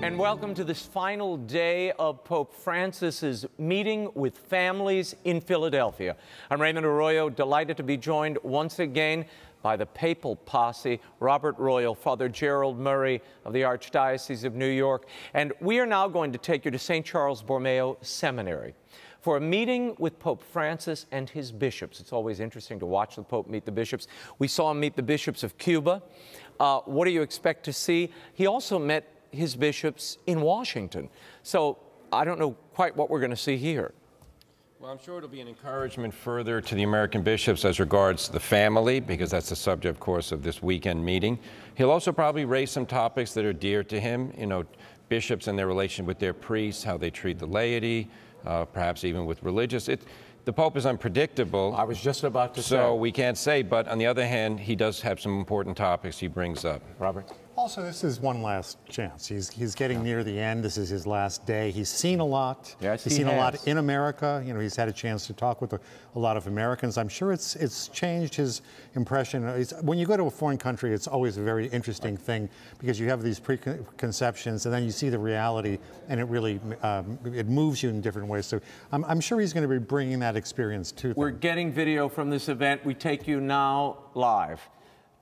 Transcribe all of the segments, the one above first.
And welcome to this final day of Pope Francis's meeting with families in Philadelphia. I'm Raymond Arroyo, delighted to be joined once again by the papal posse, Robert Royal, Father Gerald Murray of the Archdiocese of New York. And we are now going to take you to St. Charles Borromeo Seminary for a meeting with Pope Francis and his bishops. It's always interesting to watch the Pope meet the bishops. We saw him meet the bishops of Cuba. What do you expect to see? He also met his bishops in Washington. So I don't know quite what we're going to see here. Well, I'm sure it'll be an encouragement further to the American bishops as regards the family, because that's the subject, of course, of this weekend meeting. He'll also probably raise some topics that are dear to him, you know, bishops and their relation with their priests, how they treat the laity, perhaps even with religious. The Pope is unpredictable. I was just about to say. So we can't say, but on the other hand, he does have some important topics he brings up. Robert? Also, this is one last chance. He's getting near the end. This is his last day. He's seen a lot. Yes, he's seen a lot in America. You know, he's had a chance to talk with a lot of Americans. I'm sure it's changed his impression. When you go to a foreign country, it's always a very interesting thing because you have these preconceptions and then you see the reality, and it really it moves you in different ways. So I'm sure he's going to be bringing that experience to them. We're getting video from this event. We take you now live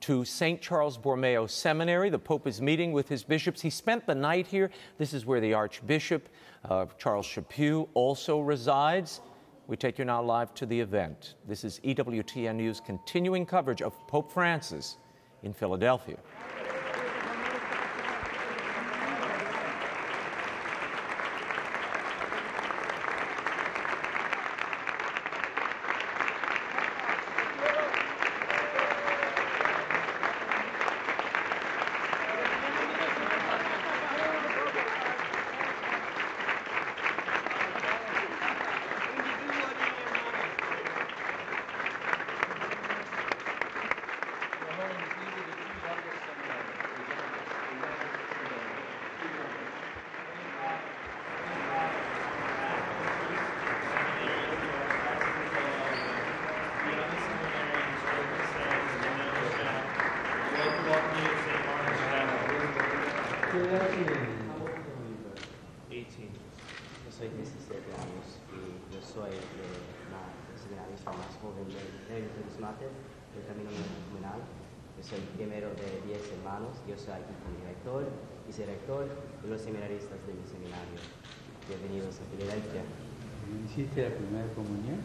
to St. Charles Borromeo Seminary. The Pope is meeting with his bishops. He spent the night here. This is where the Archbishop, Charles Chaput, also resides. We take you now live to the event. This is EWTN News continuing coverage of Pope Francis in Philadelphia. Yo soy 17 años y yo soy la seminarista más joven del Carismático del Camino Nominal. Yo soy el primero de 10 hermanos. Yo soy aquí como director, vicerrector de los seminaristas de mi seminario. Bienvenidos a Filadelfia. ¿Hiciste la primera comunión?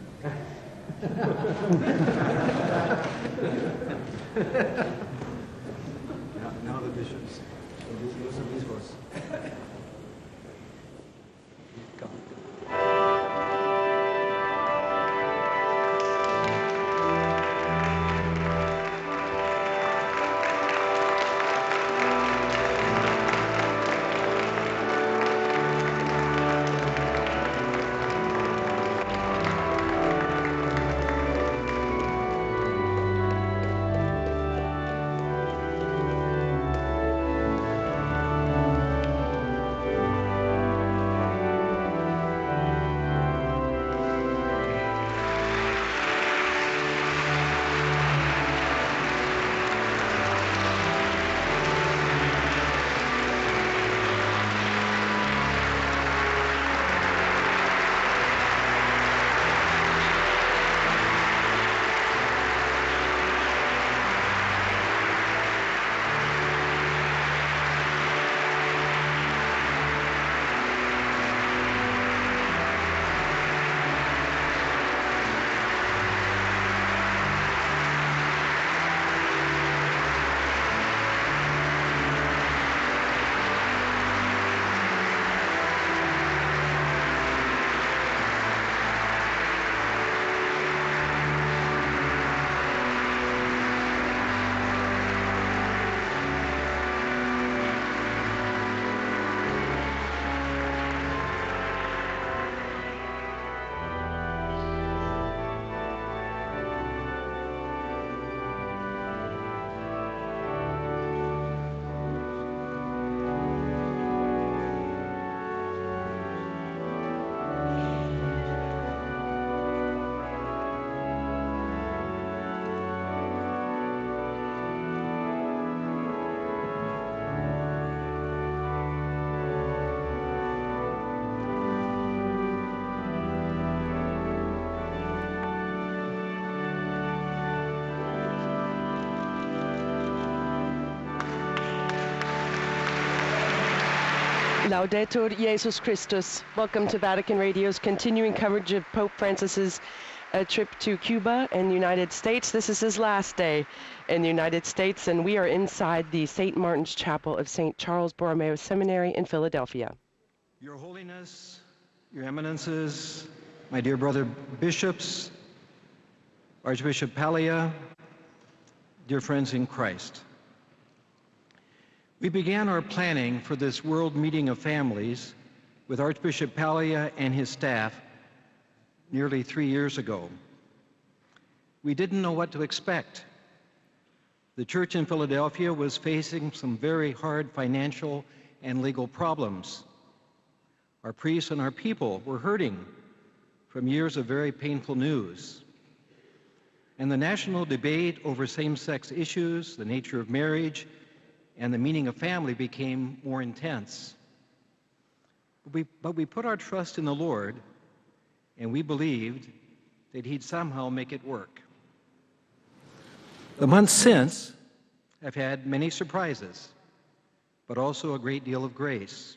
Now the bishops. Los obispos. Laudetur Jesus Christus. Welcome to Vatican Radio's continuing coverage of Pope Francis's trip to Cuba and the United States. This is his last day in the United States, and we are inside the St. Martin's Chapel of St. Charles Borromeo Seminary in Philadelphia. Your Holiness, Your Eminences, my dear brother bishops, Archbishop Paglia, dear friends in Christ. We began our planning for this World Meeting of Families with Archbishop Paglia and his staff nearly 3 years ago. We didn't know what to expect. The church in Philadelphia was facing some very hard financial and legal problems. Our priests and our people were hurting from years of very painful news. And the national debate over same-sex issues, the nature of marriage, and the meaning of family became more intense. But we put our trust in the Lord, and we believed that He'd somehow make it work. The months since have had many surprises, but also a great deal of grace.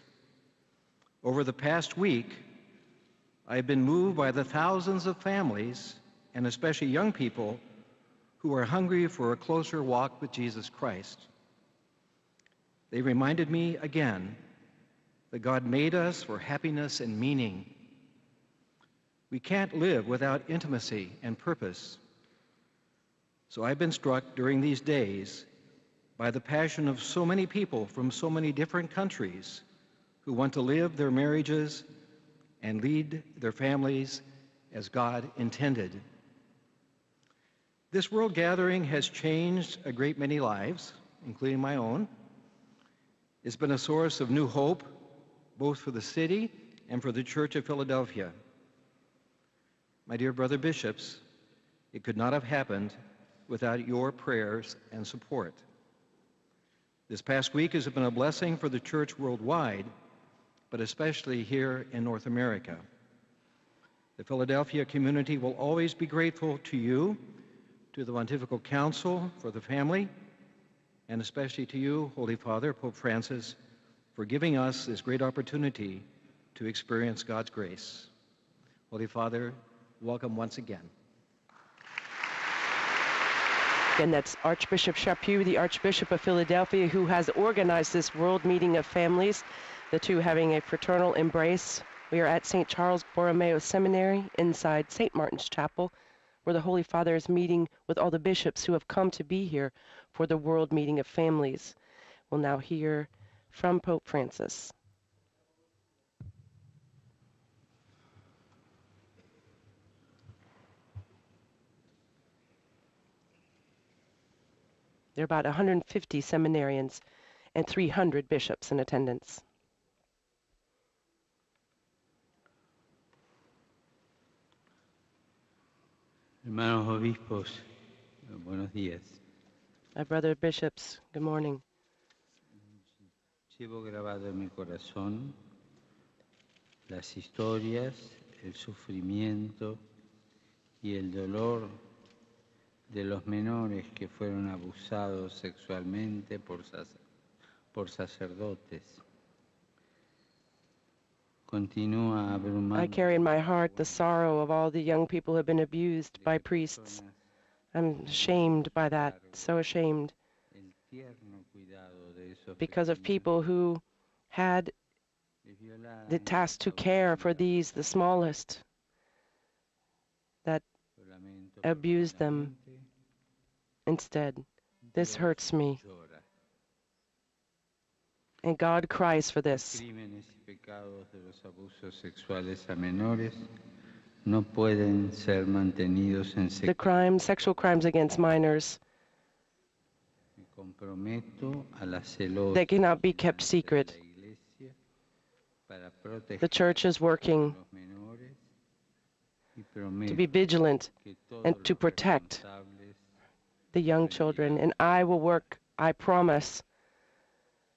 Over the past week, I've been moved by the thousands of families, and especially young people, who are hungry for a closer walk with Jesus Christ. They reminded me again that God made us for happiness and meaning. We can't live without intimacy and purpose. So I've been struck during these days by the passion of so many people from so many different countries who want to live their marriages and lead their families as God intended. This world gathering has changed a great many lives, including my own. It's been a source of new hope, both for the city and for the Church of Philadelphia. My dear brother bishops, it could not have happened without your prayers and support. This past week has been a blessing for the Church worldwide, but especially here in North America. The Philadelphia community will always be grateful to you, to the Pontifical Council for the family, and especially to you, Holy Father, Pope Francis, for giving us this great opportunity to experience God's grace. Holy Father, welcome once again. And that's Archbishop Chaput, the Archbishop of Philadelphia, who has organized this World Meeting of Families, the two having a fraternal embrace. We are at St. Charles Borromeo Seminary inside St. Martin's Chapel, where the Holy Father is meeting with all the bishops who have come to be here for the World Meeting of Families. We'll now hear from Pope Francis. There are about 150 seminarians and 300 bishops in attendance. Hermanos obispos, buenos días. My brother bishops, good morning. Llevo grabado en mi corazón las historias, el sufrimiento y el dolor de los menores que fueron abusados sexualmente por sacerdotes. Continúa abrumando. I carry in my heart the sorrow of all the young people who have been abused by priests. I'm ashamed by that, so ashamed, because of people who had the task to care for these, the smallest, that abused them instead. This hurts me. And God cries for this. The crimes, sexual crimes against minors, they cannot be kept secret. The Church is working to be vigilant and to protect the young children. And I will work, I promise,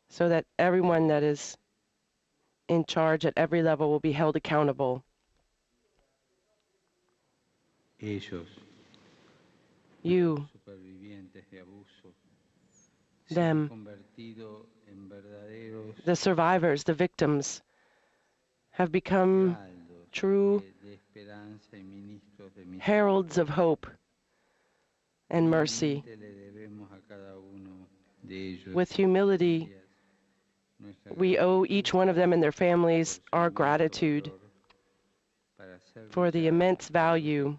so that everyone that is in charge at every level will be held accountable. You, them, the survivors, the victims, have become true heralds of hope and mercy. With humility, we owe each one of them and their families our gratitude for the immense value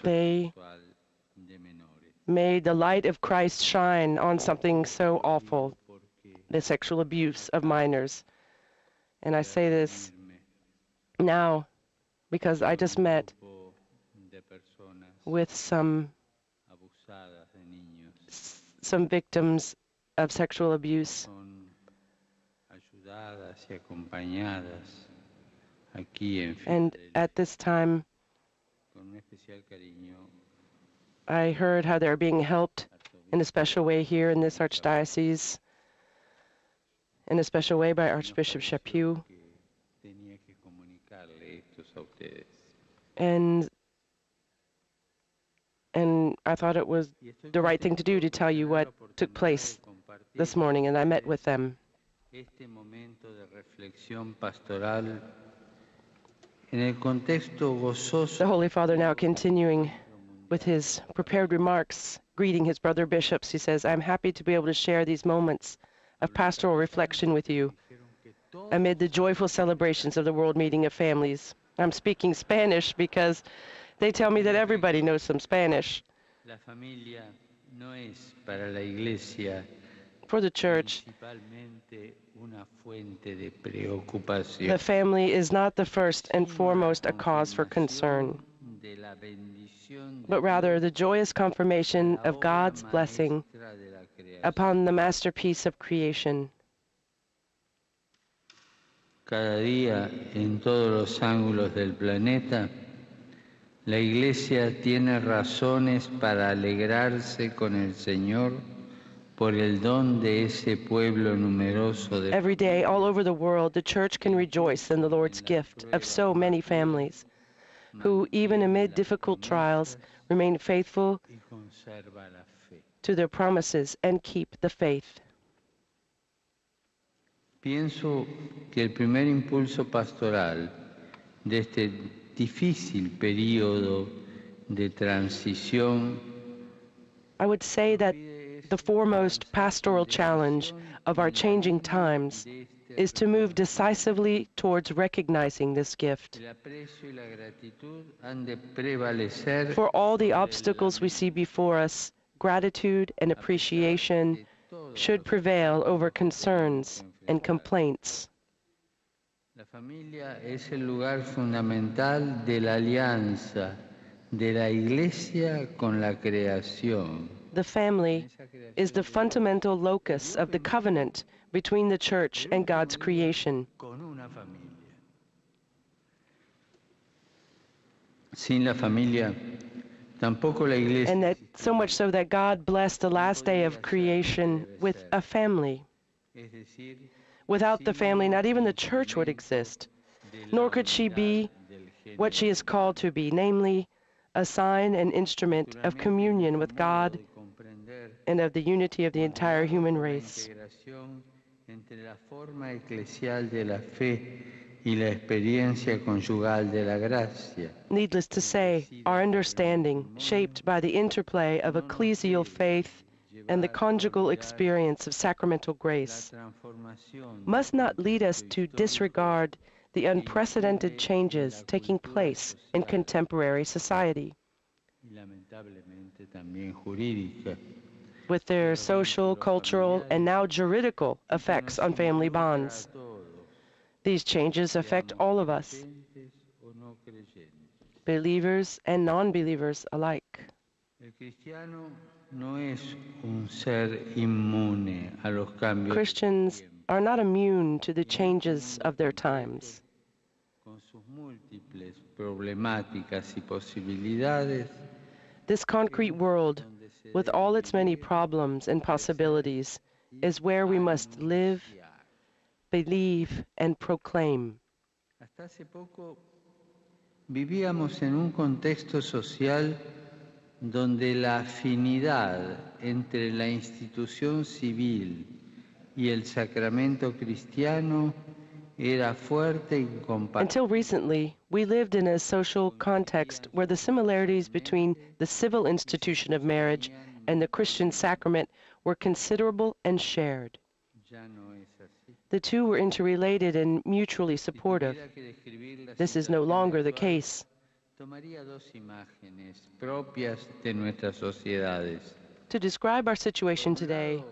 they made the light of Christ shine on something so awful, the sexual abuse of minors. And I say this now because I just met with some victims of sexual abuse. And at this time, I heard how they're being helped in a special way here in this archdiocese, in a special way by Archbishop Chaput. And I thought it was the right thing to do to tell you what took place this morning, and I met with them. The Holy Father, now continuing with his prepared remarks, greeting his brother bishops, he says, "I'm happy to be able to share these moments of pastoral reflection with you amid the joyful celebrations of the World Meeting of Families." I'm speaking Spanish because they tell me that everybody knows some Spanish. For the Church, the family is not the first and foremost a cause for concern, but rather the joyous confirmation of God's blessing upon the masterpiece of creation. Cada día, en todos los ángulos del planeta, la Iglesia tiene razones para alegrarse con el Señor por el don de ese pueblo numeroso de... Every day, all over the world, the Church can rejoice in the Lord's gift of so many families who, even amid difficult trials, remain faithful to their promises and keep the faith. Pienso que el primer impulso pastoral de este difícil periodo de transición, I would say that the foremost pastoral challenge of our changing times is to move decisively towards recognizing this gift. For all the obstacles we see before us, gratitude and appreciation should prevail over concerns and complaints. La familia es el lugar fundamental de la alianza de la Iglesia con la creación. The family is the fundamental locus of the covenant between the Church and God's creation. Sin la familia, tampoco la Iglesia. And that so much so that God blessed the last day of creation with a family. Without the family, not even the Church would exist, nor could she be what she is called to be, namely, a sign and instrument of communion with God and of the unity of the entire human race. Needless to say, our understanding, shaped by the interplay of ecclesial faith and the conjugal experience of sacramental grace, must not lead us to disregard the unprecedented changes taking place in contemporary society, with their social, cultural, and now juridical effects on family bonds. These changes affect all of us, believers and non-believers alike. Christians are not immune to the changes of their times. This concrete world, with all its many problems and possibilities, is where we must live, believe, and proclaim. Hasta hace poco vivíamos en un contexto social donde la afinidad entre la institución civil y el sacramento cristiano era fuerte y compatible. Until recently, we lived in a social context where the similarities between the civil institution of marriage and the Christian sacrament were considerable and shared. The two were interrelated and mutually supportive. This is no longer the case. To describe our situation today,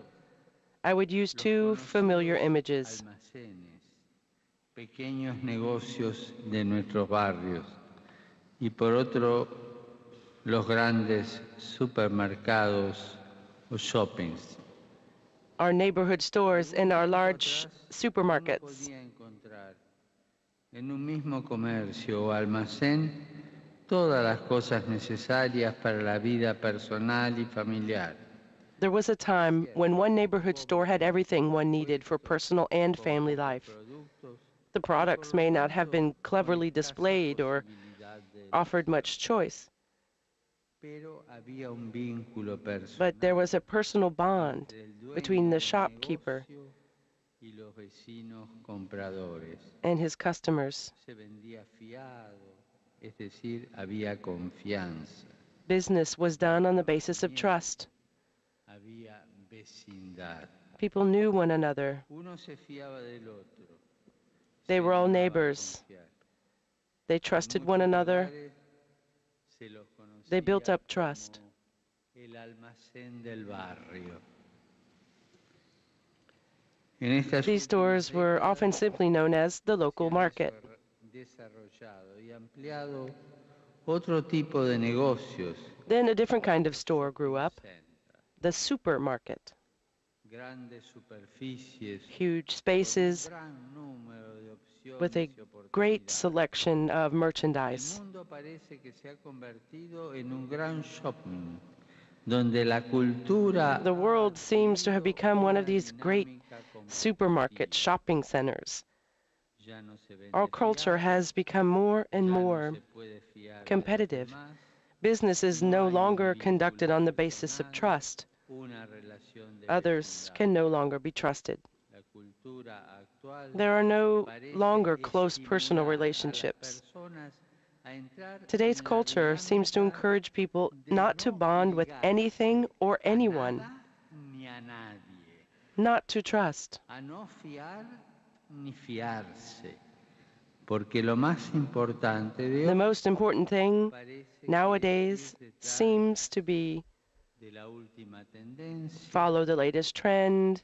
I would use two familiar images. Pequeños negocios de nuestros barrios y por otro los grandes supermercados o shoppings. Our neighborhood stores and our large supermarkets. En un mismo comercio o almacén todas las cosas necesarias para la vida personal y familiar. There was a time when one neighborhood store had everything one needed for personal and family life. The products may not have been cleverly displayed or offered much choice, but there was a personal bond between the shopkeeper and his customers. Business was done on the basis of trust. People knew one another. They were all neighbors. They trusted one another. They built up trust. These stores were often simply known as the local market. Then a different kind of store grew up, the supermarket. Huge spaces with a great selection of merchandise. The world seems to have become one of these great supermarket shopping centers. Our culture has become more and more competitive. Business is no longer conducted on the basis of trust. Others can no longer be trusted. There are no longer close personal relationships. Today's culture seems to encourage people not to bond with anything or anyone, not to trust. The most important thing nowadays seems to be follow the latest trend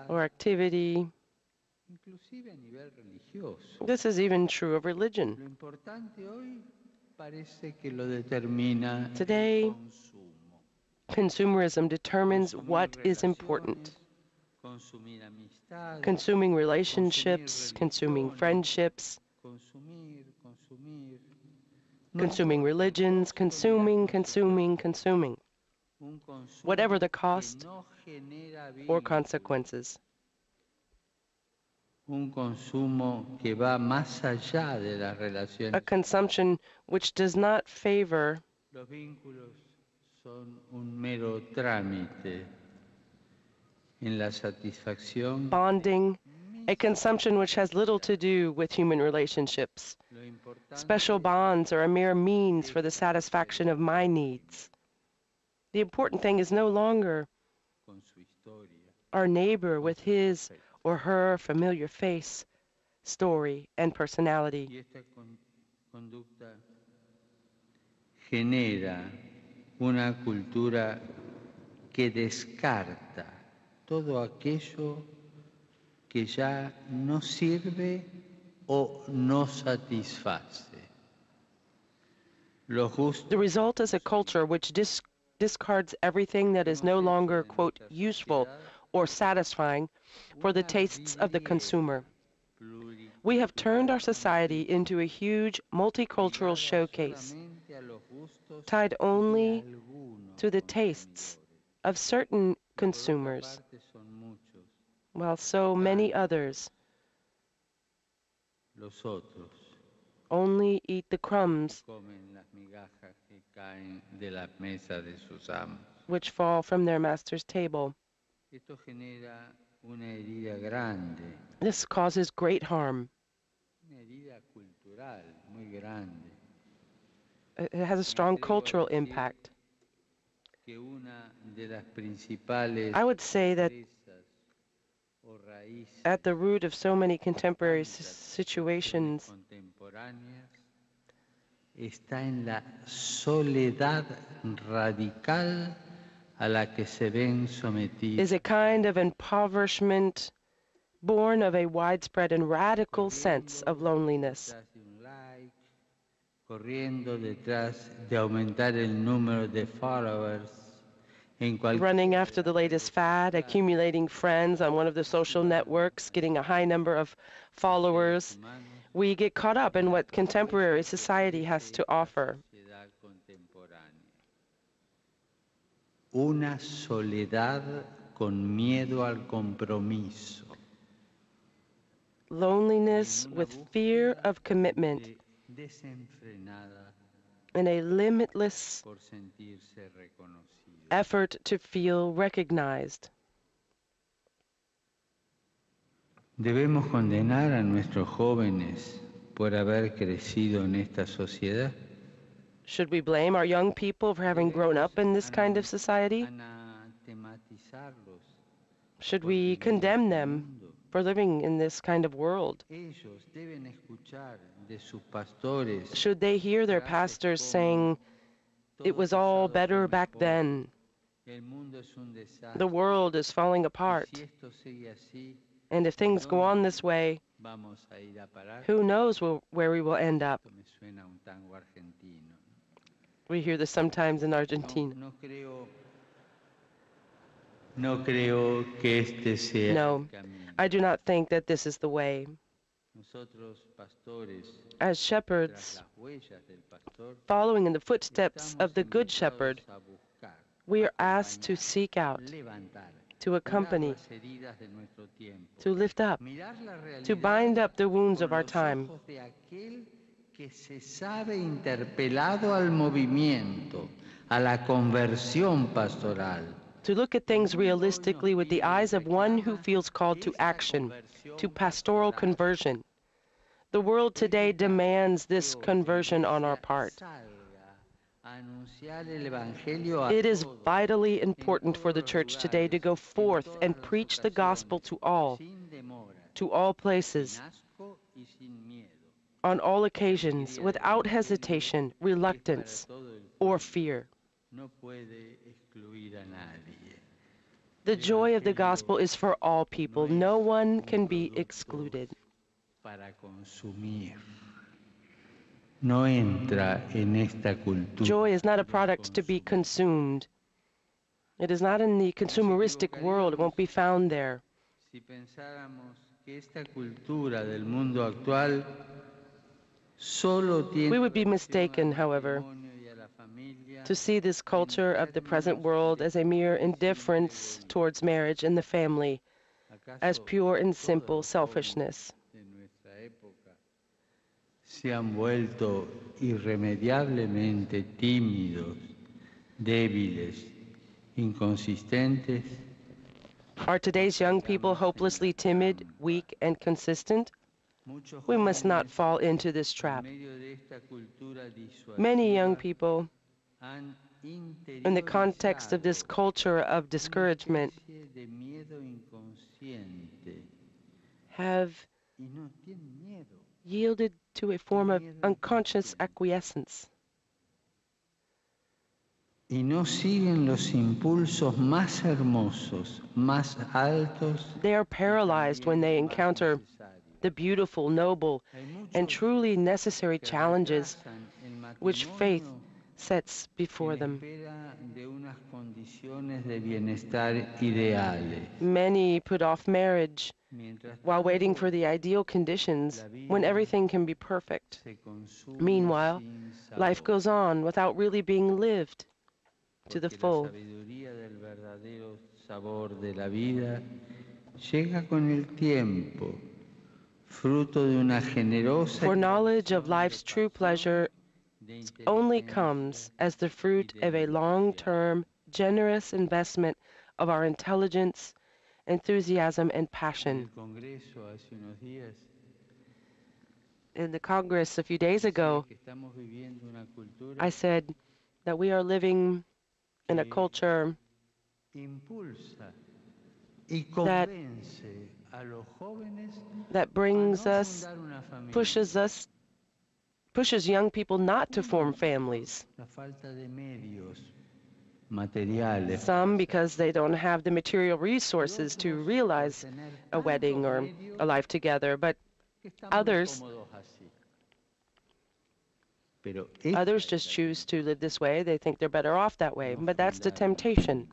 or activity. This is even true of religion. Today, consumerism determines what is important. Consuming relationships, consuming friendships, consuming religions, consuming. Whatever the cost or consequences. A consumption which does not favor bonding, a consumption which has little to do with human relationships. Special bonds are a mere means for the satisfaction of my needs. The important thing is no longer our neighbor with his or her familiar face, story, and personality. Genera una cultura que descarta todo aquello que ya no sirve o no satisface. The result is a culture which discards everything that is no longer, quote, useful or satisfying for the tastes of the consumer. We have turned our society into a huge multicultural showcase, tied only to the tastes of certain consumers, while so many others only eat the crumbs comen las migajas que caen de la mesa de sus amos. which fall from their master's table. Esto genera una herida grande, This causes great harm. una herida cultural muy grande. It has a strong cultural impact. Que una de las principales I would say that causas o raíces at the root of so many contemporary situations contemporáneas está en la soledad radical a la que se ven sometidos. is a kind of impoverishment born of a widespread and radical sense of loneliness. Detrás de un like, corriendo detrás de aumentar el número de followers en cualquier Running after the latest fad, accumulating friends on one of the social networks, getting a high number of followers. We get caught up in what contemporary society has to offer. sociedad contemporánea. Una soledad con miedo al compromiso. Loneliness with fear of commitment Desenfrenada and a limitless por sentirse reconocido. effort to feel recognized. ¿Debemos condenar a nuestros jóvenes por haber crecido en esta sociedad? Should we blame our young people for having grown up in this kind of society? Anatematizarlos Should we condemn them for living in this kind of world? Ellos deben escuchar de sus pastores. Should they hear their pastors saying, it was all better back then, El mundo es un desastre. the world is falling apart, Si esto sigue así, and if things go on this way, vamos a ir a parar. who knows where we will end up? Esto me suena a un tango argentino. We hear this sometimes in Argentina. No creo que este sea No, el camino. I do not think that this is the way. Nosotros, pastores, As tras shepherds, las huellas del pastor, following in the footsteps of the Good invitados Shepherd, a buscar, we are asked to seek out, levantar, to accompany, curar las heridas de nuestro tiempo, to lift up, mirar la realidad to bind up the wounds of con our los time, ojos de aquel que se sabe interpelado al movimiento, a la conversión pastoral. to look at things realistically with the eyes of one who feels called to action, to pastoral conversion. The world today demands this conversion on our part. It is vitally important for the church today to go forth and preach the gospel to all places, on all occasions, without hesitation, reluctance, or fear. The joy of the gospel is for all people. No one can be excluded. Para consumir. No entra en esta cultura. Joy is not a product to be consumed. It is not in the consumeristic world. It won't be found there. Si pensáramos que esta cultura del mundo actual solo tiene We would be mistaken, however, to see this culture of the present world as a mere indifference towards marriage and the family, as pure and simple selfishness. de nuestra época se han vuelto irremediablemente tímidos, débiles, inconsistentes. Are today's young people hopelessly timid, weak, and consistent? We must not fall into this trap. Many young people, in the context of this culture of discouragement, have yielded to a form of unconscious acquiescence. Y no siguen los impulsos más hermosos, más altos. They are paralyzed when they encounter the beautiful, noble, and truly necessary challenges which faith sets before them. Many put off marriage while waiting for the ideal conditions when everything can be perfect. Meanwhile, life goes on without really being lived to the full. Sabor de la vida llega con el tiempo, fruto de una generosa For knowledge of life's true pleasure only comes as the fruit of a long-term, generous investment of our intelligence, enthusiasm, and passion. Congreso hace unos días. In the Congress a few days ago, Que estamos viviendo una cultura I said that we are living in a culture impulsa y that- convence a los jóvenes that brings a no us, fundar una familia. pushes young people not to form families. La falta de medios materiales. Some because they don't have the material resources to realize a wedding or a life together, but Que están muy others- cómodos así. Pero others just choose to live this way. They think they're better off that way. But that's the temptation,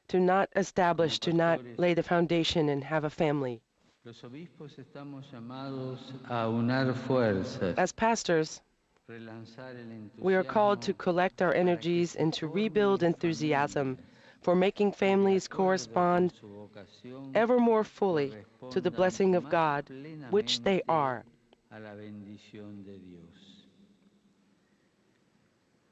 to not establish, to not lay the foundation and have a family. los obispos estamos llamados a unar fuerzas, As pastors, relanzar el we are called to entusiasmo, collect our energies and to rebuild enthusiasm for making families correspond su vocación ever more fully to the blessing of God, which they are. a la bendición de Dios.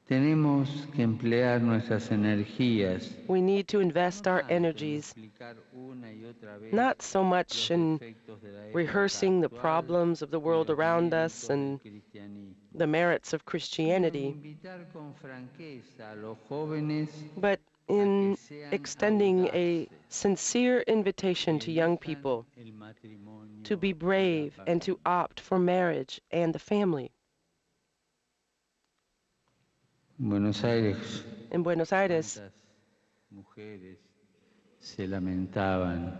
Tenemos que emplear nuestras energías, We need to invest our energies explicar una y otra vez not so much in efectos de la época rehearsing the actual problems of the world y los around us méritos and del cristianismo. the merits of Christianity, Invitar con franqueza a los jóvenes but in extending a sincere invitation to young people el matrimonio to be y la brave and to opt for marriage and the family. En Buenos Aires, In Buenos Aires, cuántas mujeres se lamentaban.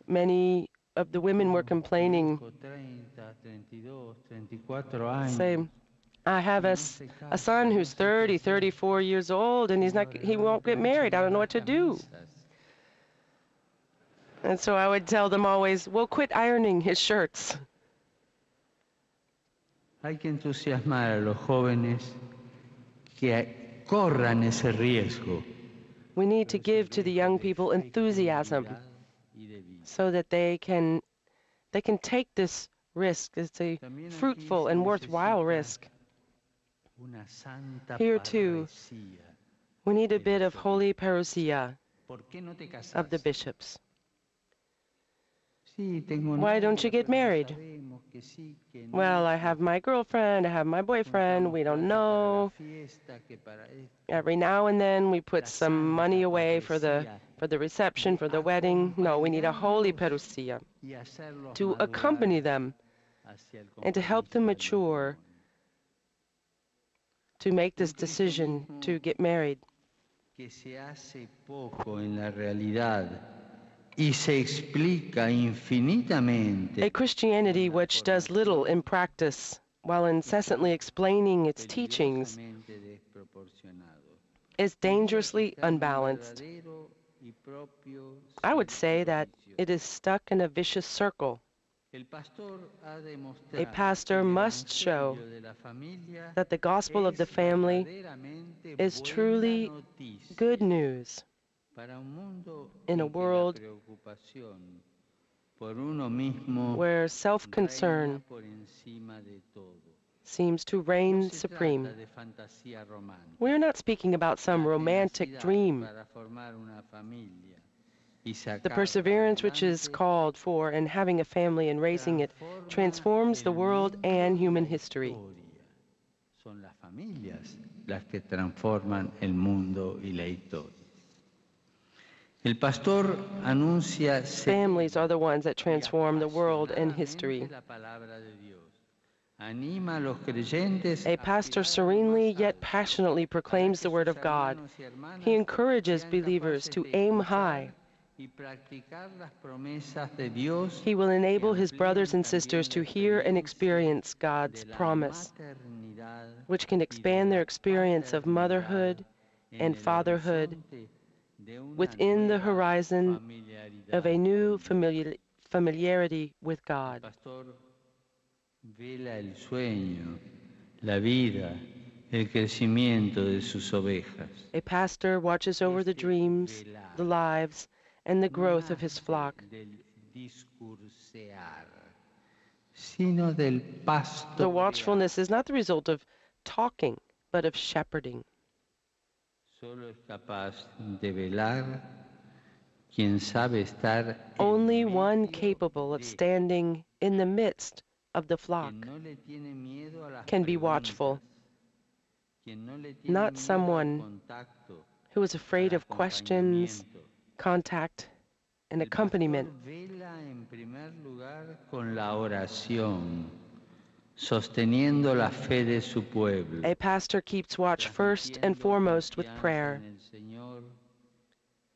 many of the women were complaining, 30, 32, 34 años. saying, I have a son who's 30, 34 years old, and he won't get married. I don't know what to do. And so I would tell them always, well, quit ironing his shirts. Hay que entusiasmar a los jóvenes que corran ese riesgo. We need to give to the young people enthusiasm Y de vida. so that they can take this risk. It's a fruitful and worthwhile risk. Una santa Here, too, parresía. We need a bit of holy parousia ¿Por qué no te casas? of the bishops. Sí, tengo Why novia, don't you get pero no married? sabemos, que sí, que no. Well, I have my girlfriend, I have my boyfriend, we don't know. Fiesta, que para esto. Every now and then we put some money away for the reception, for the wedding. No, we need a holy parousia Y hacerlos to madurar accompany them hacia el and to help them compromiso del mature matrimonio. to make this decision to get married. Que se hace poco en la realidad y se explica infinitamente. A Christianity which does little in practice while incessantly explaining its teachings peligrosamente desproporcionado. is dangerously unbalanced. Verdadero y propio I would say that sacrificio. it is stuck in a vicious circle. El pastor ha de A mostrar pastor que el must show evangelio de la familia that the gospel of the family verdaderamente is buena truly noticia good news para un mundo in a en que la world preocupación por uno mismo where self-concern reina por encima de todo. seems to No reign se supreme. trata de fantasía romántica. We're not speaking about some La romantic tenacidad dream. para formar una familia y sacarla The perseverance which is adelante called for in having a family and raising it transforms the world and human history. Son las familias las que transforman el mundo y la historia. El pastor anuncia Families are the ones that transform the world and history. la palabra de Dios. Anima a los creyentes A pastor serenely yet passionately proclaims the word of God. He encourages believers to aim high. y practicar las promesas de Dios He will enable his brothers and sisters to hear and experience God's de la promise, maternidad which can expand their experience of motherhood en and el fatherhood horizonte de una within the nueva horizon familiaridad of a new con Dios. familiarity with El God. pastor vela el sueño, la vida, el crecimiento de sus ovejas. A pastor watches over the dreams, the lives, and the growth of his flock. Del sino del pasto The real. watchfulness is not the result of talking, but of shepherding. Solo es capaz de velar quien sabe estar Only en one medio capable of de, standing in the midst of the flock quien no le tiene miedo a las can be watchful, preguntas, quien no le tiene not miedo al someone contacto, who is afraid al of questions, acompañamiento. contact, and El accompaniment. pastor vela en primer lugar con la oración, sosteniendo la fe de su pueblo. A pastor keeps watch first and transmitiendo foremost with confianza prayer, en el Señor,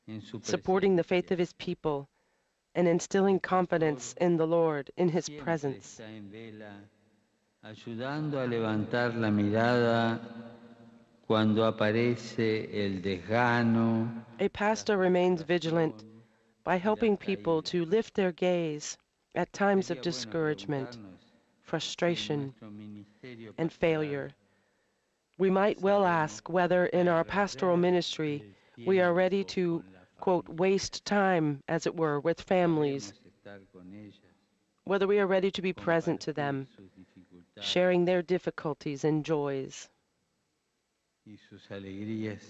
en su supporting the faith presencia. of his people, and instilling confidence in the Lord, in his Siempre presence. está en vela, ayudando a levantar la mirada cuando aparece el desgano, A pastor remains vigilant by helping people to lift their gaze at times of Sería bueno discouragement, preguntarnos si en frustration, nuestro ministerio and pastoral failure. We might well ask whether in our pastoral ministry we are ready to, quote, waste time, as it were, with families, sabremos estar con ellas, whether we are ready to be present to them, sus dificultades sharing their difficulties and joys. y sus alegrías.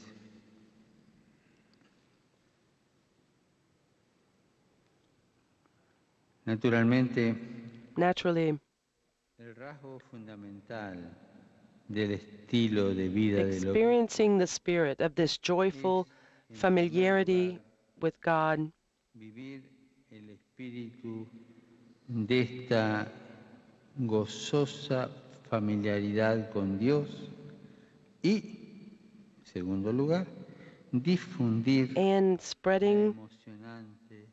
Naturalmente, Naturally, el rasgo fundamental del estilo de vida del obispo experiencing the spirit of this joyful familiarity with God, vivir el espíritu de esta gozosa familiaridad con Dios y, en segundo lugar, difundir and la spreading emocionante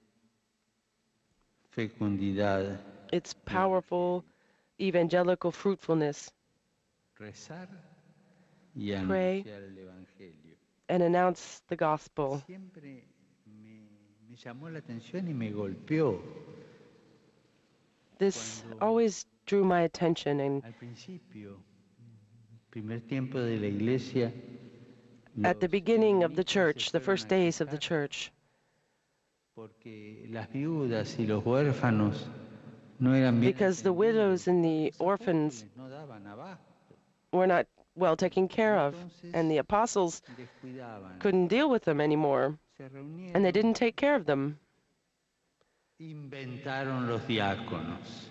fecundidad, its powerful evangelical fruitfulness, rezar y Pray. anunciar el Evangelio. and announce the gospel. Siempre me llamó la atención y me golpeó. This always drew my attention, and Al principio, primer tiempo de la iglesia, at the los beginning of the eremitas se church, the fueron first a days of the quejar church, porque las viudas y los huérfanos no eran bien because the widows and the atendidos, orphans no daban abasto, were not well taken care of, and the apostles descuidaban, couldn't deal with them anymore, se reunieron, and they didn't take care of them. inventaron los diáconos.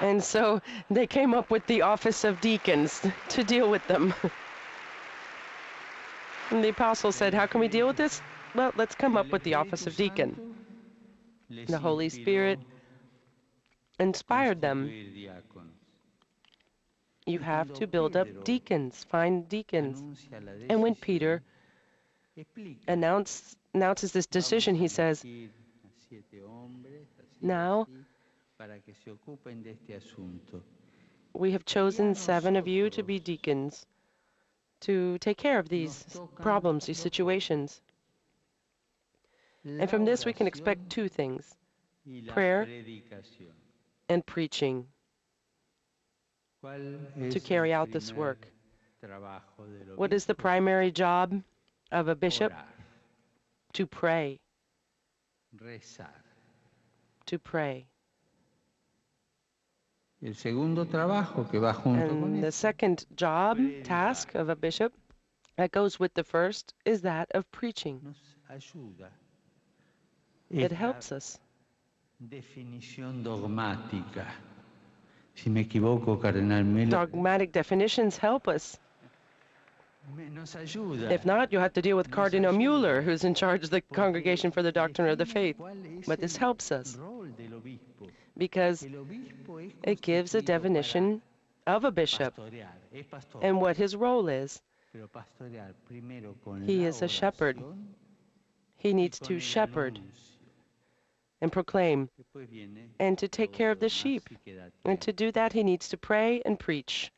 And so they came up with the office of deacons to deal with them. And the apostles said, how can we deal with this? Well, let's come up with the office of deacon. Les The Holy inspiró Spirit inspired them. constituir diáconos. You have to build up deacons, find deacons. Anuncia la And when decisión, Peter explica. announces this decision, he says, Elegir a 7 hombres, así, now así, para que se ocupen de este asunto. we have chosen 7 of you to be deacons to take care of these problems, these situations. And from this we can expect 2 things, Y la prayer predicación. and preaching, ¿Cuál to es carry el out this primer work. trabajo del What is the obispo? primary job of a bishop? Orar, To pray, rezar. to pray. El segundo trabajo que va junto con And the esto, second job, task of a bishop, that goes with the first, is that of preaching. nos ayuda. It Esta helps us. definición dogmática. Si me equivoco, Cardenal Melo, Dogmatic definitions help us. nos ayuda. If not, you'll have to deal with Cardinal Mueller, who's in charge of the Congregation for the Doctrine of the Faith. ¿Cuál es But this el helps us rol del obispo? because El obispo es it gives a constituido definition of a para bishop pastorear, es pastor, and what his role is. pero pastorear primero con He la is a shepherd. oración He y needs con to el shepherd anuncio. and proclaim Después viene and to take todo care of lo the demás sheep. si queda And tiempo. to do that, he needs to pray and preach.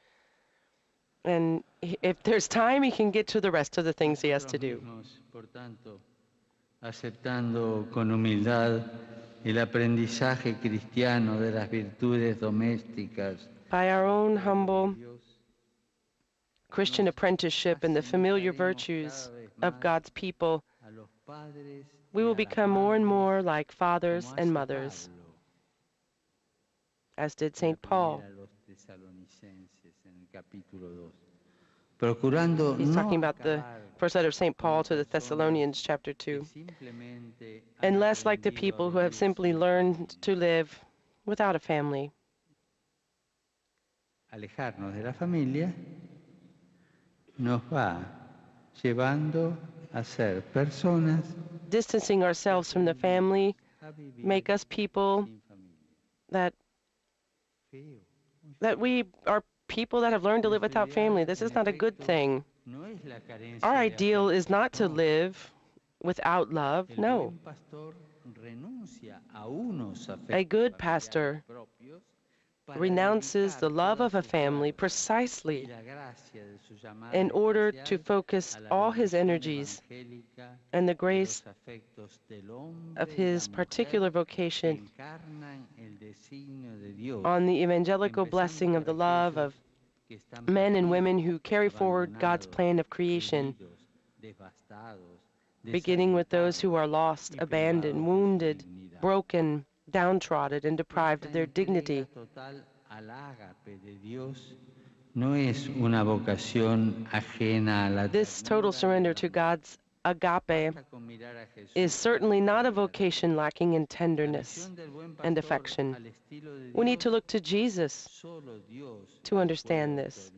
And if there's time, he can get to the rest of the things he has to do. Nosotros mismos, por tanto, aceptando con humildad el aprendizaje cristiano de las virtudes domésticas By our own humble Dios, Christian apprenticeship and the familiar virtues of God's people, a we will become more and more like fathers and mothers, as did St. Paul. He's talking about the first letter of St. Paul to the Thessalonians, chapter 2. And less like the people who have simply learned to live without a family. Alejarnos de la familia nos va llevando a ser personas Distancing ourselves from the family make us people that we are people that have learned to live without family. This is not a good thing. Our ideal is not to live without love. No. A good pastor renounces the love of a family precisely in order to focus all his energies and the grace of his particular vocation on the evangelical blessing of the love of men and women who carry forward God's plan of creation, beginning with those who are lost, abandoned, wounded, broken, downtrodden, and deprived of their dignity. This total surrender to God's agape is certainly not a vocation lacking in tenderness and affection. We need to look to Jesus to understand this.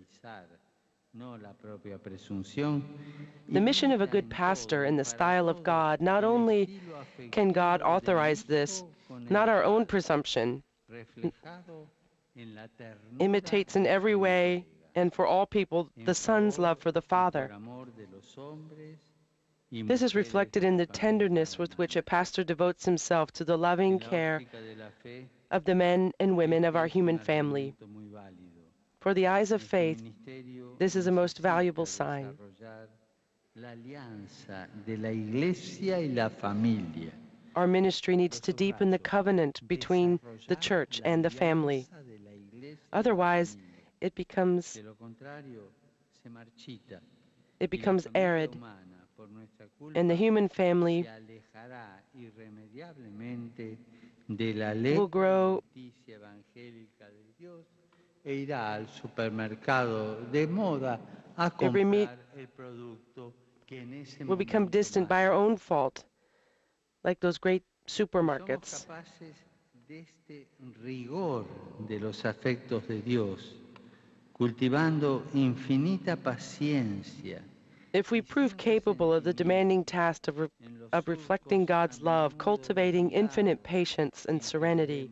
The mission of a good pastor in the style of God, not only can God authorize this, not our own presumption, imitates in every way and for all people the Son's love for the Father. This is reflected in the tenderness with which a pastor devotes himself to the loving care of the men and women of our human family. For the eyes of faith, this is a most valuable sign. Our ministry needs to deepen the covenant between the church and the family. Otherwise, it becomes arid, and the human family will grow will become distant by our own fault, like those great supermarkets. If we prove capable of the demanding task of reflecting God's love, cultivating infinite patience and serenity,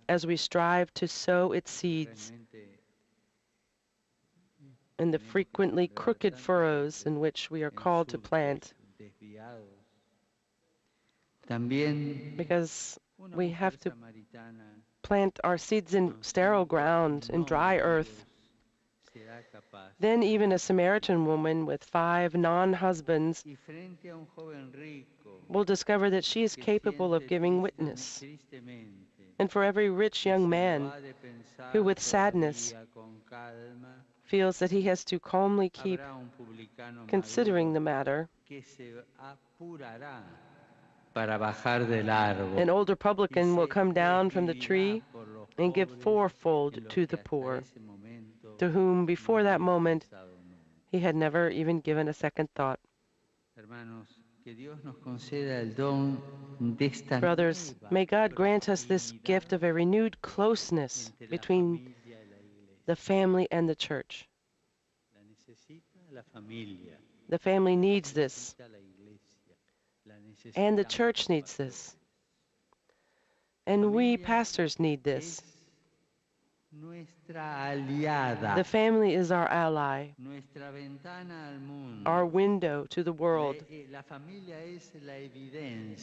as we strive to sow its seeds in the frequently crooked furrows in which we are called to plant, because we have to plant our seeds in sterile ground, in dry earth, then even a Samaritan woman with 5 non-husbands will discover that she is capable of giving witness. And for every rich young man who with sadness feels that he has to calmly keep considering the matter, an older publican will come down from the tree and give 4-fold to the poor, to whom before that moment he had never even given a second thought. Brothers, may God grant us this gift of a renewed closeness between the family and the church. The family needs this, and the church needs this, and we pastors need this. The family is our ally, our window to the world,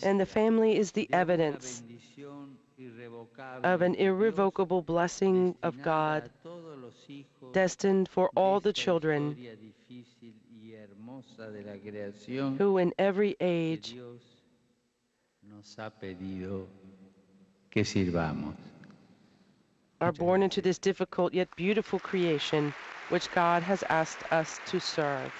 and the family is the evidence of an irrevocable blessing of God destined for all the children who in every age are born into this difficult yet beautiful creation which God has asked us to serve.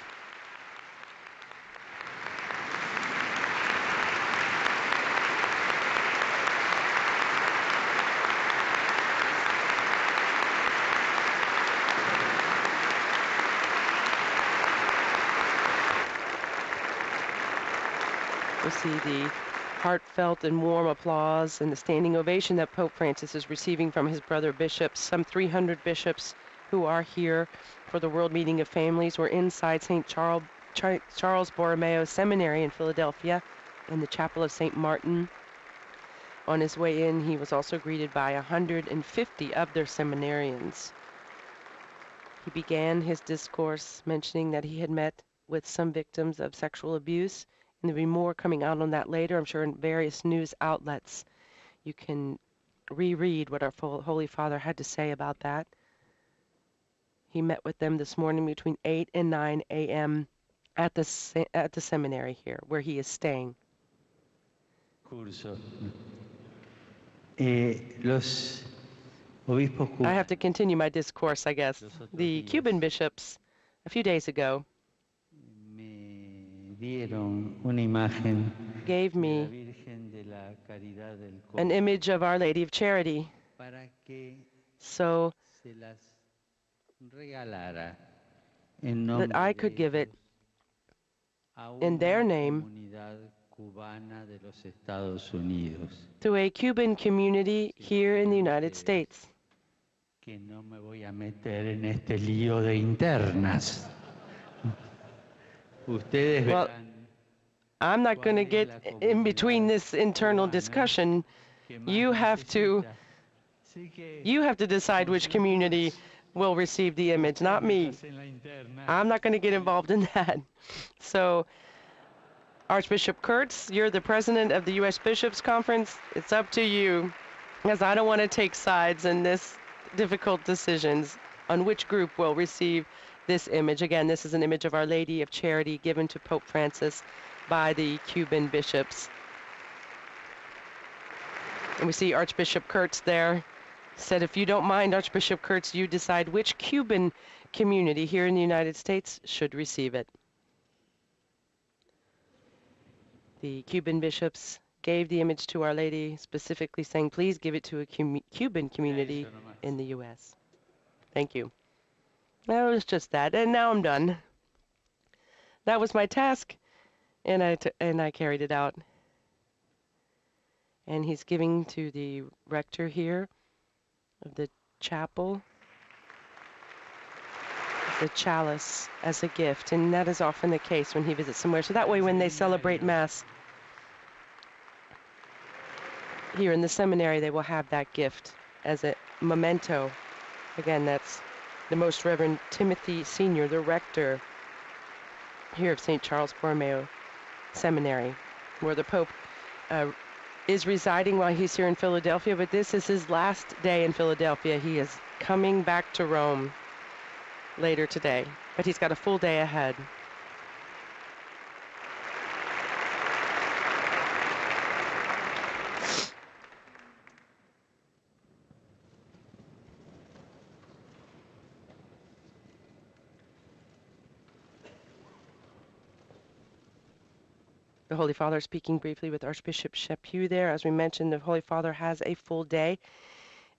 We'll see the heartfelt and warm applause and the standing ovation that Pope Francis is receiving from his brother bishops. Some 300 bishops who are here for the World Meeting of Families. We're inside St. Charles Borromeo Seminary in Philadelphia in the Chapel of St. Martin. On his way in, he was also greeted by 150 of their seminarians. He began his discourse mentioning that he had met with some victims of sexual abuse, and there'll be more coming out on that later, I'm sure, in various news outlets. You can reread what our Holy Father had to say about that. He met with them this morning between 8 and 9 a.m. at the seminary here, where he is staying. I have to continue my discourse, I guess. The Cuban bishops, a few days ago, gave me an image of Our Lady of Charity, so that I could give it in their name to a Cuban community here in the United States. Well, I'm not going to get in between this internal discussion. You have to decide which community will receive the image, not me. I'm not going to get involved in that. So, Archbishop Kurtz, you're the president of the U.S. Bishops' Conference. It's up to you, because I don't want to take sides in this difficult decisions on which group will receive this image. Again, this is an image of Our Lady of Charity given to Pope Francis by the Cuban bishops. And we see Archbishop Kurtz there. Said, if you don't mind, Archbishop Kurtz, you decide which Cuban community here in the United States should receive it. The Cuban bishops gave the image to Our Lady, specifically saying, please give it to a Cuban community in the U.S. Thank you. That was just that, and now I'm done. That was my task, and I carried it out. And he's giving to the rector here of the chapel the chalice as a gift, and that is often the case when he visits somewhere. So that way, when they celebrate Mass here in the seminary, they will have that gift as a memento. Again, that's the Most Reverend Timothy Sr., the rector here of St. Charles Borromeo Seminary, where the Pope is residing while he's here in Philadelphia, but this is his last day in Philadelphia. He is coming back to Rome later today, but he's got a full day ahead. The Holy Father speaking briefly with Archbishop Chaput there. As we mentioned, the Holy Father has a full day.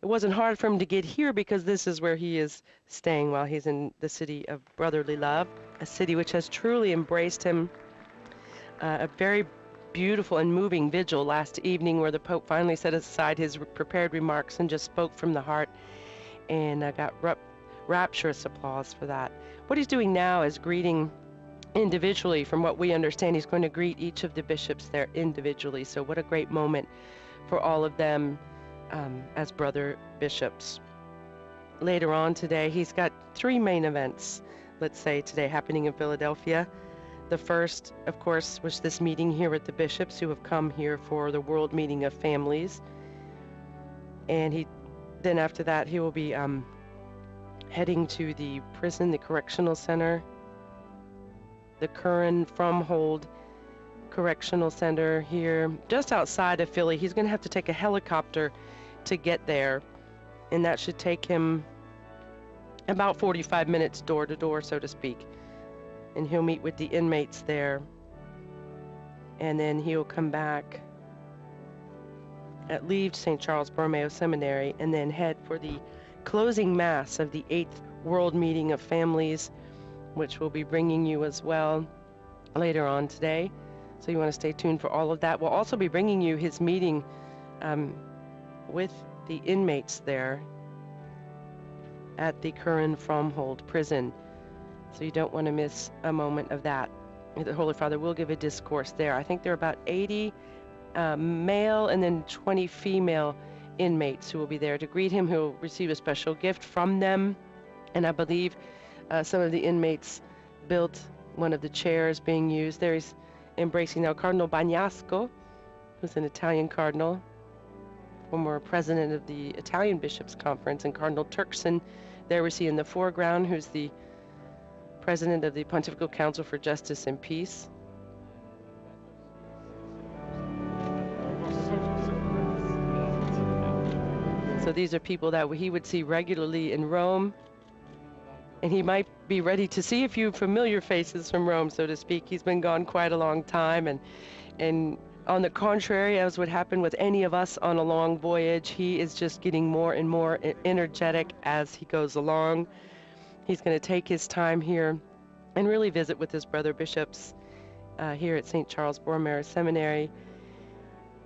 It wasn't hard for him to get here because this is where he is staying while he's in the city of brotherly love, a city which has truly embraced him. A very beautiful and moving vigil last evening where the Pope finally set aside his prepared remarks and just spoke from the heart, and got rapturous applause for that. What he's doing now is greeting individually. From what we understand, he's going to greet each of the bishops there individually. So what a great moment for all of them as brother bishops. Later on today, he's got three main events, let's say today, happening in Philadelphia. The first, of course, was this meeting here with the bishops who have come here for the World Meeting of Families. And then after that, he will be heading to the prison, the correctional center, the Curran Fromhold Correctional Center here just outside of Philly. He's going to have to take a helicopter to get there, and that should take him about 45 minutes door to door, so to speak. And he'll meet with the inmates there, and then he'll come back, leave St. Charles Borromeo Seminary, and then head for the closing Mass of the 8th World Meeting of Families, which we'll be bringing you as well later on today. So you want to stay tuned for all of that. We'll also be bringing you his meeting with the inmates there at the Curran Fromhold prison. So you don't want to miss a moment of that. The Holy Father will give a discourse there. I think there are about 80 male and then 20 female inmates who will be there to greet him. He'll receive a special gift from them. And I believe some of the inmates built one of the chairs being used. There he's embracing now Cardinal Bagnasco, who's an Italian cardinal, former president of the Italian Bishops' Conference, and Cardinal Turkson. There we see in the foreground, who's the president of the Pontifical Council for Justice and Peace. So these are people that he would see regularly in Rome, and he might be ready to see a few familiar faces from Rome, so to speak. He's been gone quite a long time, and on the contrary, as would happen with any of us on a long voyage, he is just getting more and more energetic as he goes along. He's going to take his time here and really visit with his brother bishops here at St. Charles Borromeo Seminary.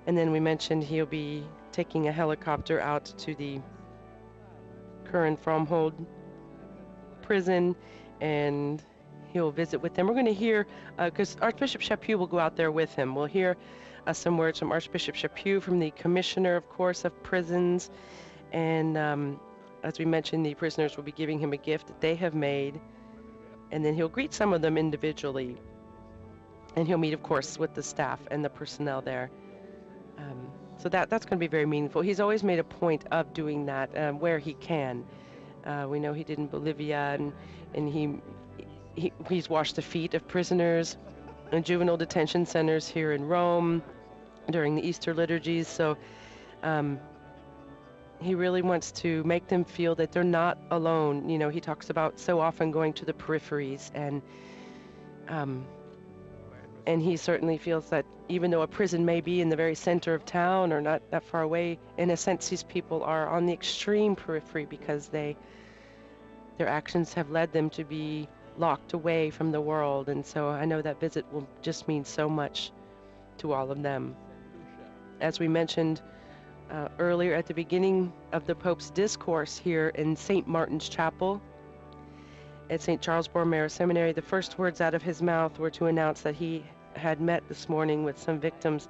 And then we mentioned he'll be taking a helicopter out to the Curran Fromhold prison, and he'll visit with them. We're going to hear, because Archbishop Chaput will go out there with him. We'll hear some words from Archbishop Chaput, from the Commissioner, of course, of prisons. And as we mentioned, the prisoners will be giving him a gift that they have made. And then he'll greet some of them individually. And he'll meet, of course, with the staff and the personnel there. So that's going to be very meaningful. He's always made a point of doing that where he can. We know he did in Bolivia, and he's washed the feet of prisoners in juvenile detention centers here in Rome during the Easter liturgies. So he really wants to make them feel that they're not alone. You know, he talks about so often going to the peripheries, and he certainly feels that even though a prison may be in the very center of town or not that far away, in a sense these people are on the extreme periphery because their actions have led them to be locked away from the world. And so I know that visit will just mean so much to all of them. As we mentioned earlier at the beginning of the Pope's discourse here in St. Martin's Chapel at St. Charles Borromeo Seminary, the first words out of his mouth were to announce that he had met this morning with some victims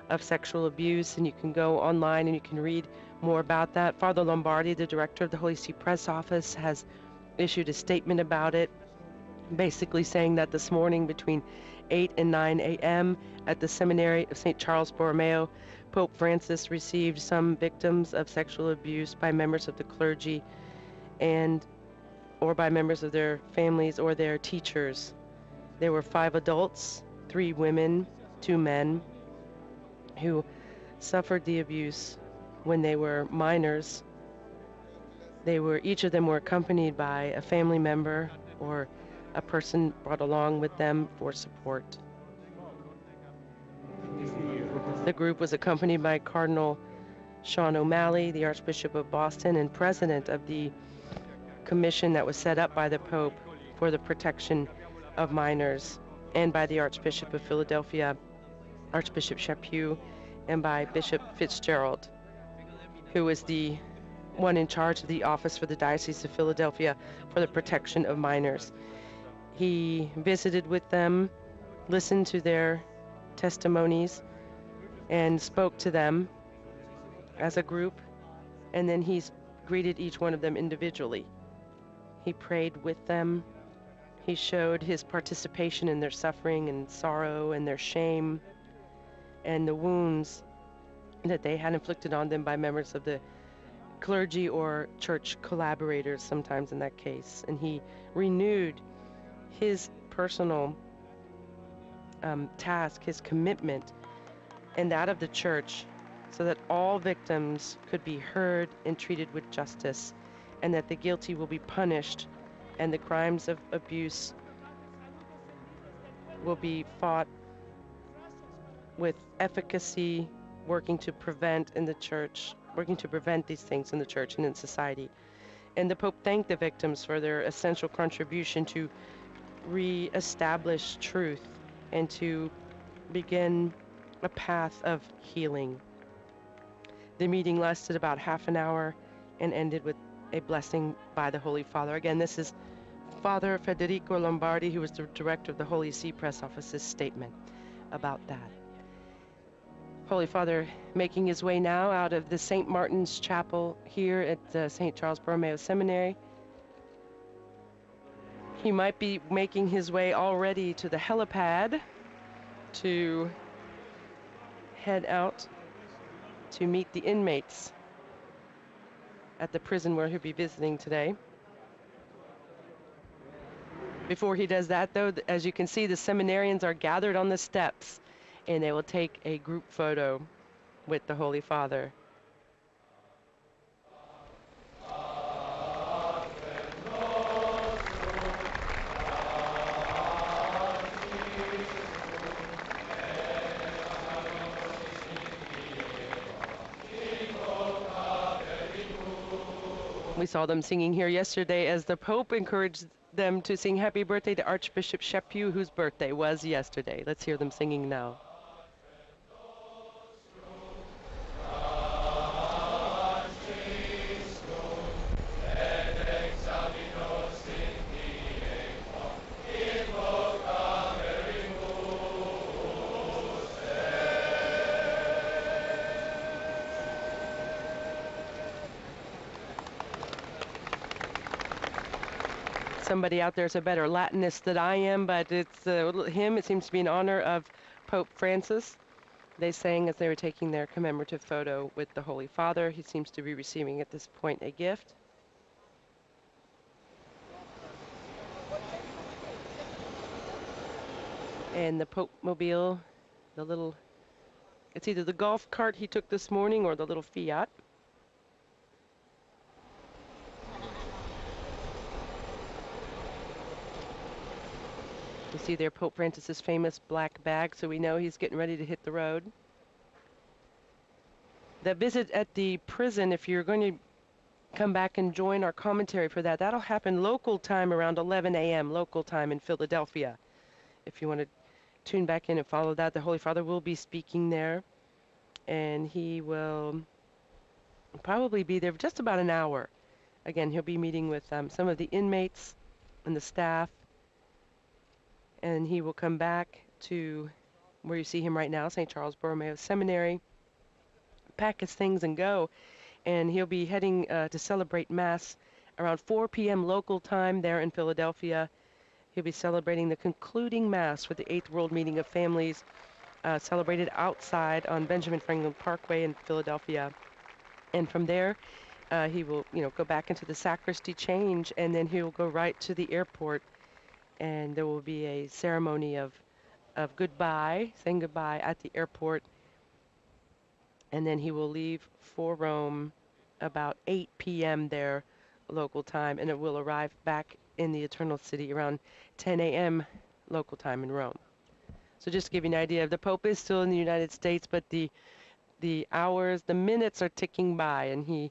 of sexual abuse, and you can go online and you can read more about that. Father Lombardi, the director of the Holy See Press Office, has issued a statement about it, basically saying that this morning between 8 and 9 a.m. at the Seminary of St. Charles Borromeo, Pope Francis received some victims of sexual abuse by members of the clergy or by members of their families or their teachers. There were 5 adults, 3 women, 2 men who suffered the abuse when they were minors. Each of them were accompanied by a family member or a person brought along with them for support. The group was accompanied by Cardinal Sean O'Malley, the Archbishop of Boston and president of the commission that was set up by the Pope for the protection of minors, and by the Archbishop of Philadelphia, Archbishop Chaput, and by Bishop Fitzgerald, who was the one in charge of the Office for the Diocese of Philadelphia for the protection of minors. He visited with them, listened to their testimonies, and spoke to them as a group, and then he's greeted each one of them individually. He prayed with them. He showed his participation in their suffering and sorrow and their shame and the wounds that they had inflicted on them by members of the clergy or church collaborators, sometimes in that case. And he renewed his personal task, his commitment, and that of the church, so that all victims could be heard and treated with justice, and that the guilty will be punished, and the crimes of abuse will be fought with efficacy, working to prevent these things in the church and in society. And the Pope thanked the victims for their essential contribution to re-establish truth and to begin a path of healing. The meeting lasted about half an hour and ended with a blessing by the Holy Father. Again, this is Father Federico Lombardi, who was the director of the Holy See Press Office's statement about that. Holy Father making his way now out of the St. Martin's Chapel here at the St. Charles Borromeo Seminary. He might be making his way already to the helipad to head out to meet the inmates at the prison where he'll be visiting today. Before he does that, though, as you can see, the seminarians are gathered on the steps, and they will take a group photo with the Holy Father. We saw them singing here yesterday as the Pope encouraged them to sing happy birthday to Archbishop Chaput, whose birthday was yesterday. Let's hear them singing now. Somebody out there is a better Latinist than I am, but it's him. It seems to be in honor of Pope Francis. They sang as they were taking their commemorative photo with the Holy Father. He seems to be receiving at this point a gift. And the Pope Mobile, the little, it's either the golf cart he took this morning or the little Fiat. You see there Pope Francis's famous black bag, so we know he's getting ready to hit the road. The visit at the prison, if you're going to come back and join our commentary for that, that'll happen local time around 11 a.m. local time in Philadelphia. If you want to tune back in and follow that, the Holy Father will be speaking there, and he will probably be there for just about an hour. Again, he'll be meeting with some of the inmates and the staff, and he will come back to where you see him right now, St. Charles Borromeo Seminary, pack his things and go. And he'll be heading to celebrate Mass around 4 p.m. local time there in Philadelphia. He'll be celebrating the concluding Mass for the 8th World Meeting of Families, celebrated outside on Benjamin Franklin Parkway in Philadelphia. And from there, he will, go back into the sacristy, change, and then he'll go right to the airport. And there will be a ceremony of goodbye, saying goodbye at the airport. And then he will leave for Rome about 8 p.m. there, local time, and it will arrive back in the Eternal City around 10 a.m. local time in Rome. So just to give you an idea, the Pope is still in the United States, but the hours, the minutes are ticking by, and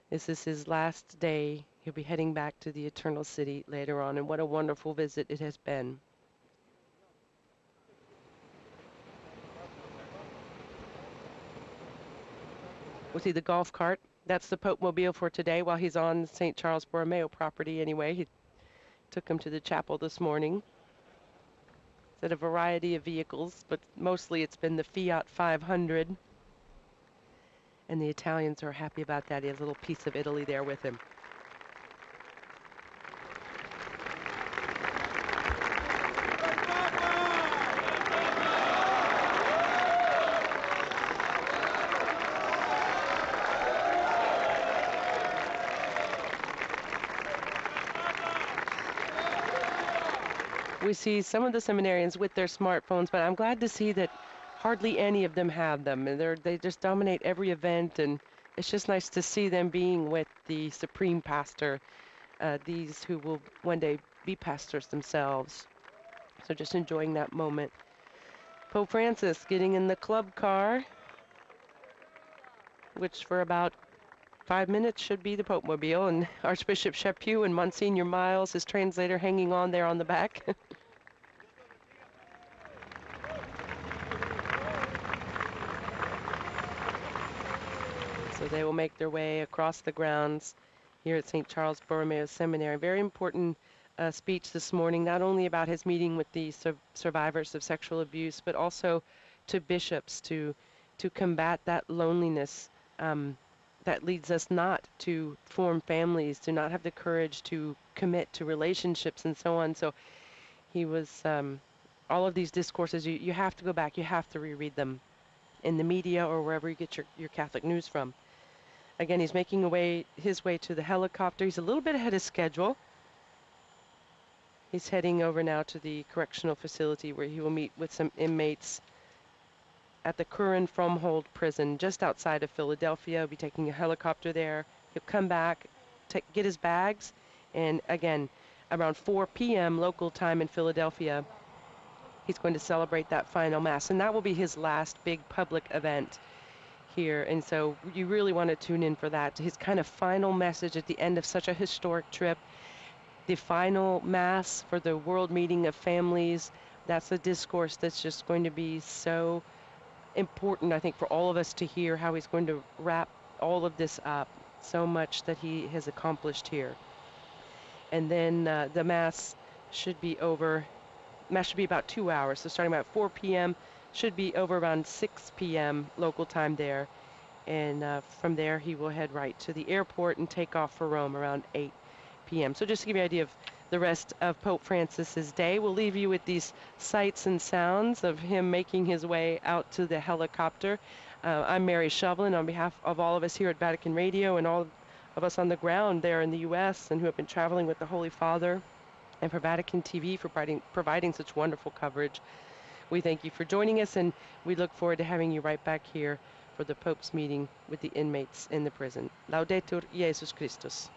this is his last day. He'll be heading back to the Eternal City later on, and what a wonderful visit it has been. We'll see the golf cart. That's the Pope Mobile for today while he's on St. Charles Borromeo property anyway. He took him to the chapel this morning. It's at a variety of vehicles, but mostly it's been the Fiat 500. And the Italians are happy about that. He has a little piece of Italy there with him. We see some of the seminarians with their smartphones, but I'm glad to see that hardly any of them have them, and they just dominate every event, and it's just nice to see them being with the Supreme Pastor, these who will one day be pastors themselves. So just enjoying that moment. Pope Francis getting in the club car, which for about 5 minutes should be the Pope Mobile, and Archbishop Chaput and Monsignor Miles, his translator, hanging on there on the back. So they will make their way across the grounds here at St. Charles Borromeo Seminary. Very important speech this morning, not only about his meeting with the survivors of sexual abuse, but also to bishops to combat that loneliness that leads us not to form families, to not have the courage to commit to relationships and so on. So he was, all of these discourses, you have to go back, you have to reread them in the media or wherever you get your Catholic news from. Again, he's making his way to the helicopter. He's a little bit ahead of schedule. He's heading over now to the correctional facility where he will meet with some inmates at the Curran Fromhold prison just outside of Philadelphia. He'll be taking a helicopter there. He'll come back, get his bags, and again, around 4 p.m. local time in Philadelphia, he's going to celebrate that final Mass, and that will be his last big public event here. And so you really want to tune in for that. His kind of final message at the end of such a historic trip, the final Mass for the World Meeting of Families. That's a discourse that's just going to be so important, I think, for all of us to hear how he's going to wrap all of this up, so much that he has accomplished here. And then the Mass should be over. Mass should be about 2 hours, so starting about 4 p.m., should be over around 6 p.m. local time there. And from there, he will head right to the airport and take off for Rome around 8 p.m. So just to give you an idea of the rest of Pope Francis's day, we'll leave you with these sights and sounds of him making his way out to the helicopter. I'm Mary Shovelin on behalf of all of us here at Vatican Radio and all of us on the ground there in the U.S. and who have been traveling with the Holy Father, and for Vatican TV for providing such wonderful coverage. We thank you for joining us, and we look forward to having you right back here for the Pope's meeting with the inmates in the prison. Laudetur Jesus Christus.